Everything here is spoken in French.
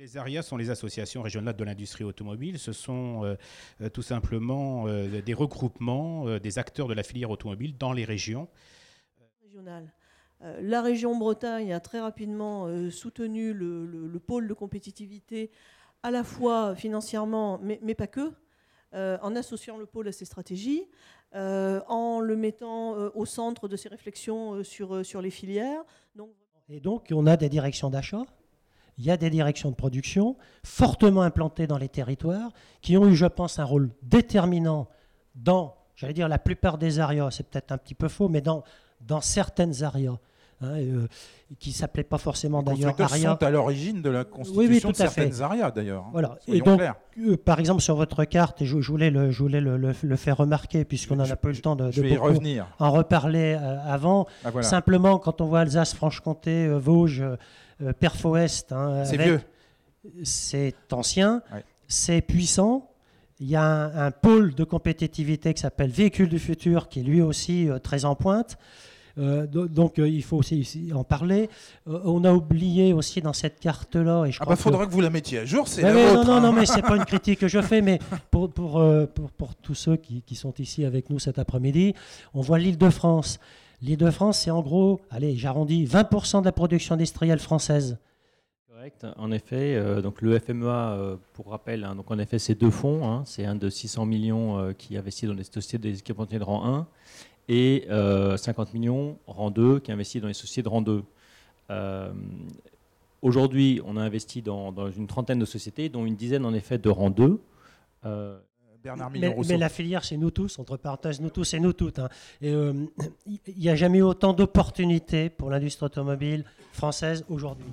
Les ARIA sont les associations régionales de l'industrie automobile. Ce sont tout simplement des regroupements des acteurs de la filière automobile dans les régions. Régionales. La région Bretagne a très rapidement soutenu le pôle de compétitivité, à la fois financièrement, mais pas que, en associant le pôle à ses stratégies, en le mettant au centre de ses réflexions sur les filières. Et donc, on a des directions d'achat, il y a des directions de production fortement implantées dans les territoires qui ont eu, je pense, un rôle déterminant dans, j'allais dire, la plupart des ARIA, c'est peut-être un petit peu faux, mais dans certaines ARIA, qui ne s'appelaient pas forcément d'ailleurs ARIA. Les constructeurs sont à l'origine de la constitution de certaines ARIA, d'ailleurs. Voilà. Et donc, par exemple, sur votre carte, et je voulais le faire remarquer, puisqu'on n'en a pas eu le temps de revenir. En reparler avant. Ah, voilà. Simplement, quand on voit Alsace, Franche-Comté, Vosges, Perf-Ouest, c'est vieux. C'est ancien, ouais. C'est puissant. Il y a un pôle de compétitivité qui s'appelle Véhicules du futur, qui est lui aussi très en pointe. Donc il faut aussi en parler. On a oublié aussi dans cette carte-là, et je crois faudrait que vous la mettiez à jour, c'est la vôtre. Non, mais c'est pas une critique que je fais, mais pour tous ceux qui sont ici avec nous cet après-midi, on voit l'Île-de-France. L'Île-de-France, c'est en gros, allez, j'arrondis, 20% de la production industrielle française. Correct. En effet, donc le FMEA, pour rappel, donc en effet, c'est deux fonds. C'est un de 600 millions qui investit dans les sociétés des équipementiers de rang 1 et 50 millions rang 2 qui investit dans les sociétés de rang 2. Aujourd'hui, on a investi dans une trentaine de sociétés, dont une dizaine en effet de rang 2. Mais la filière, c'est nous tous, entre parenthèses, nous tous et nous toutes. Et il n'y a jamais eu autant d'opportunités pour l'industrie automobile française aujourd'hui.